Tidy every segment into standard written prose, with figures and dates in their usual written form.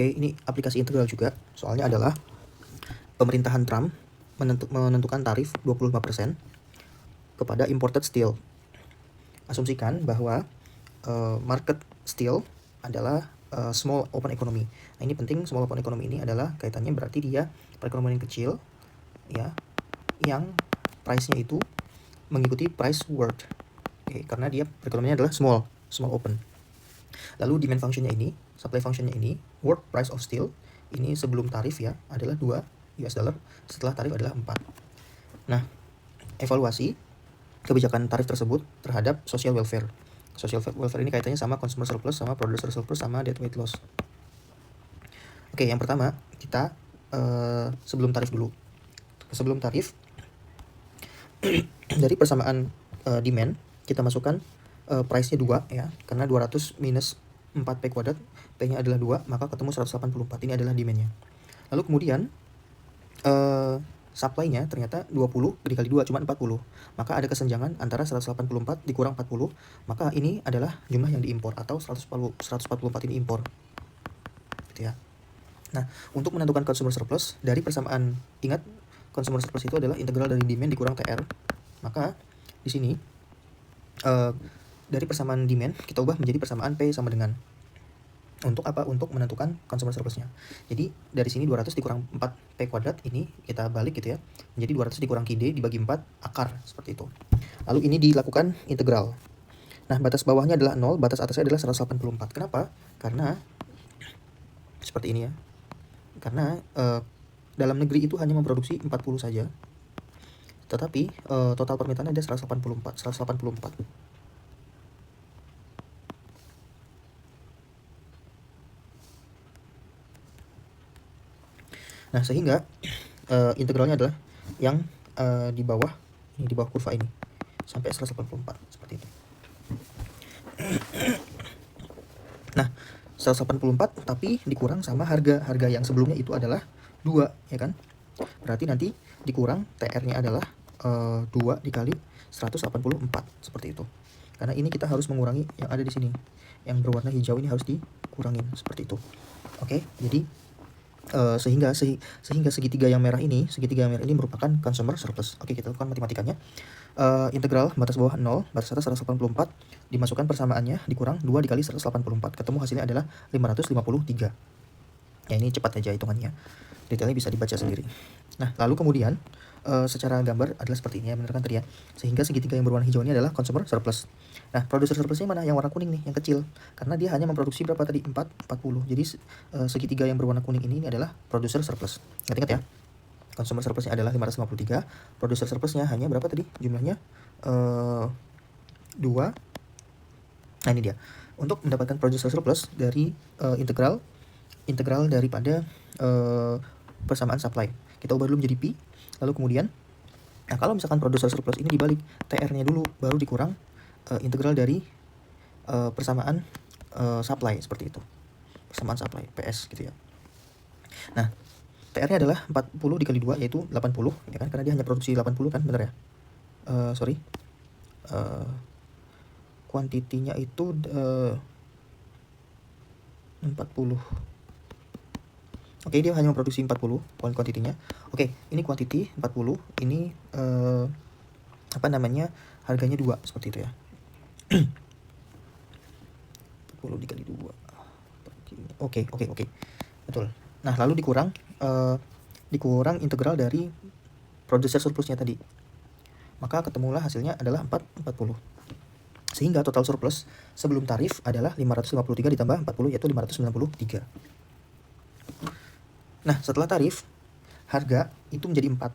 Oke, ini aplikasi integral juga. Soalnya adalah pemerintahan Trump menentukan tarif 25% kepada imported steel. Asumsikan bahwa market steel adalah small open economy. Nah, ini penting, small open economy ini adalah kaitannya berarti dia perekonomian yang kecil ya, yang price-nya itu mengikuti price world. Oke, karena dia perekonomiannya adalah small open. Lalu demand function-nya ini, supply function-nya ini, world price of steel, ini sebelum tarif ya, adalah 2 US dollar, setelah tarif adalah 4. Nah, evaluasi kebijakan tarif tersebut terhadap social welfare. Social welfare ini kaitannya sama consumer surplus, sama producer surplus, sama deadweight loss. Oke, yang pertama, kita sebelum tarif dulu. Sebelum tarif, dari persamaan demand, kita masukkan price-nya 2 ya, karena 200 minus 4P kuadrat, P-nya adalah 2, maka ketemu 184, ini adalah demand-nya. Lalu kemudian supply-nya ternyata 20 dikali 2 cuma 40, maka ada kesenjangan antara 184 dikurang 40, maka ini adalah jumlah yang diimpor, atau 144 ini impor gitu ya. Nah, untuk menentukan consumer surplus dari persamaan, ingat consumer surplus itu adalah integral dari demand dikurang TR, maka di sini dari persamaan demand kita ubah menjadi persamaan P sama dengan, untuk apa? Untuk menentukan consumer surplusnya. Jadi dari sini 200 dikurang 4P kuadrat, ini kita balik gitu ya, menjadi 200 dikurang QD dibagi 4 akar, seperti itu. Lalu ini dilakukan integral. Nah, batas bawahnya adalah 0, batas atasnya adalah 184. Kenapa? Karena seperti ini ya, karena dalam negeri itu hanya memproduksi 40 saja, tetapi total permintaannya ada 184. Nah, sehingga integralnya adalah yang di bawah ini, di bawah kurva ini sampai 184, seperti itu. Nah, 184 tapi dikurang sama harga yang sebelumnya itu adalah 2 ya kan, berarti nanti dikurang TR-nya adalah 2 dikali 184, seperti itu. Karena ini kita harus mengurangi yang ada di sini, yang berwarna hijau ini harus dikurangin, seperti itu. Oke, jadi sehingga segitiga yang merah ini merupakan consumer surplus. Oke, kita lakukan matematikanya. Integral batas bawah 0, batas atas 184, dimasukkan persamaannya, dikurang 2 dikali 184, ketemu hasilnya adalah 553. Ya, ini cepat aja hitungannya, detailnya bisa dibaca sendiri. Nah, lalu kemudian secara gambar adalah seperti ini ya, bener kan tadi ya. Sehingga segitiga yang berwarna hijau ini adalah consumer surplus. Nah, producer surplusnya mana? Yang warna kuning nih, yang kecil. Karena dia hanya memproduksi berapa tadi? 40. Jadi segitiga yang berwarna kuning ini adalah producer surplus. Ingat-ingat ya. Consumer surplusnya adalah 553, producer surplusnya hanya berapa tadi? Jumlahnya 2. Nah, ini dia. Untuk mendapatkan producer surplus dari integral daripada persamaan supply, kita ubah dulu menjadi P. Lalu kemudian, nah kalau misalkan producer surplus ini dibalik, TR-nya dulu baru dikurang integral dari persamaan supply, seperti itu. Persamaan supply PS gitu ya. Nah, TR-nya adalah 40 dikali 2 yaitu 80 ya kan, karena dia hanya produksi 80 kan, bener ya? Kuantitinya itu 40. Oke, dia hanya memproduksi 40 kuantitinya. Oke, ini kuantiti 40, ini harganya 2, seperti itu ya. 40 dikali 2. Oke. Betul. Nah, lalu dikurang integral dari producer surplusnya tadi. Maka ketemulah hasilnya adalah 40. Sehingga total surplus sebelum tarif adalah 553 ditambah 40 yaitu 593. Nah, setelah tarif, harga itu menjadi 4.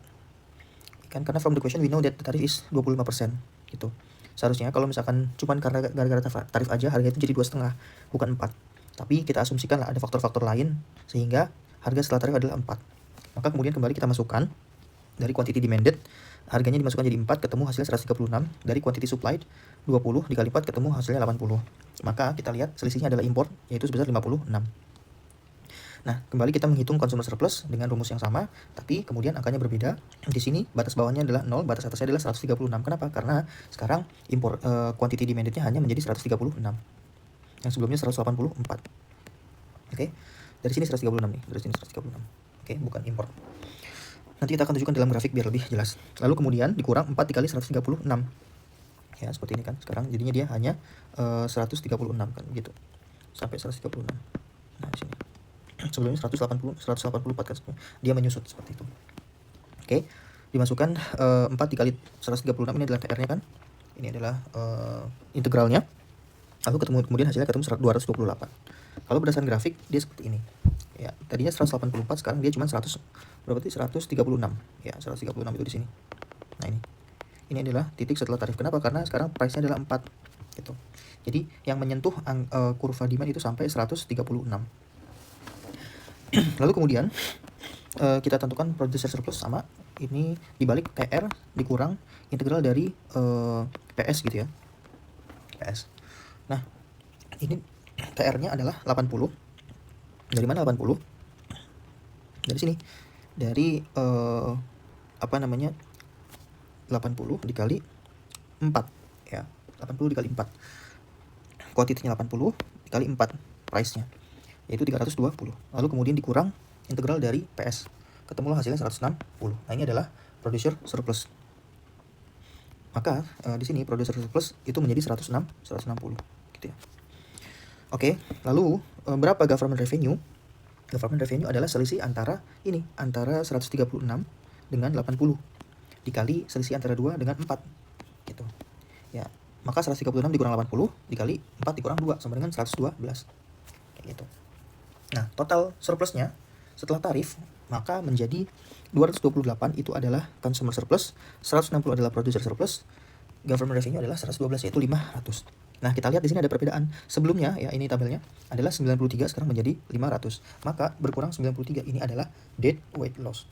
Kan karena from the question we know that the tarif is 25% gitu. Seharusnya kalau misalkan cuman karena gara-gara tarif aja harga itu jadi 2,5, bukan 4. Tapi kita asumsikan lah ada faktor-faktor lain sehingga harga setelah tarif adalah 4. Maka kemudian kembali kita masukkan dari quantity demanded, harganya dimasukkan jadi 4, ketemu hasilnya 136. Dari quantity supplied 20 dikali 4 ketemu hasilnya 80. Maka kita lihat selisihnya adalah import, yaitu sebesar 56. Nah, kembali kita menghitung consumer surplus dengan rumus yang sama, tapi kemudian angkanya berbeda. Di sini batas bawahnya adalah 0, batas atasnya adalah 136. Kenapa? Karena sekarang import quantity demandednya hanya menjadi 136. Yang sebelumnya 184. Oke. Dari sini 136 nih, dari sini 136. Oke, bukan import. Nanti kita akan tunjukkan dalam grafik biar lebih jelas. Lalu kemudian dikurang 4 dikali 136. Ya, seperti ini kan. Sekarang jadinya dia hanya 136 kan gitu. Sampai 136. Nah, di sini. Sebelumnya 184 kan. Dia menyusut seperti itu. Oke. Dimasukkan 4 dikali 136 ini adalah TR-nya kan. Ini adalah integralnya. Lalu kemudian hasilnya ketemu 228. Kalau berdasarkan grafik dia seperti ini. Ya, tadinya 184, sekarang dia cuma 100 berapa sih? 136. Ya, 136 itu di sini. Nah, ini adalah titik setelah tarif. Kenapa? Karena sekarang price-nya adalah 4 gitu. Jadi yang menyentuh kurva demand itu sampai 136. Lalu kemudian kita tentukan producer surplus sama ini dibalik TR dikurang integral dari PS gitu ya. PS. Nah, ini TR-nya adalah 80. Dari mana 80? Dari sini. Dari 80 dikali 4 ya. 80 dikali 4. Kuantitinya 80 dikali 4 price-nya yaitu 320. Lalu kemudian dikurang integral dari PS. Ketemulah hasilnya 160. Nah, ini adalah producer surplus. Maka di sini producer surplus itu menjadi 160 gitu ya. Oke, lalu berapa government revenue? Government revenue adalah selisih antara 136 dengan 80 dikali selisih antara 2 dengan 4 gitu. Ya, maka 136 dikurang 80 dikali 4 dikurang 2 sama dengan 112. Kayak gitu. Nah, total surplusnya setelah tarif maka menjadi 228 itu adalah consumer surplus, 160 adalah producer surplus, government revenue adalah 112 yaitu 500. Nah, kita lihat di sini ada perbedaan. Sebelumnya ya ini tabelnya adalah 93 sekarang menjadi 500. Maka berkurang 93 ini adalah dead weight loss.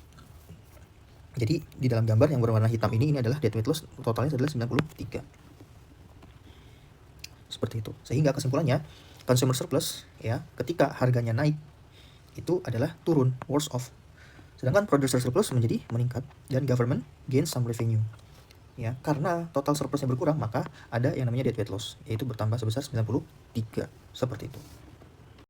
Jadi di dalam gambar yang berwarna hitam ini adalah dead weight loss, totalnya adalah 93. Seperti itu. Sehingga kesimpulannya consumer surplus ya ketika harganya naik itu adalah turun, worse off. Sedangkan producer surplus menjadi meningkat dan government gain some revenue. Ya, karena total surplusnya berkurang maka ada yang namanya dead weight loss yaitu bertambah sebesar 93 seperti itu.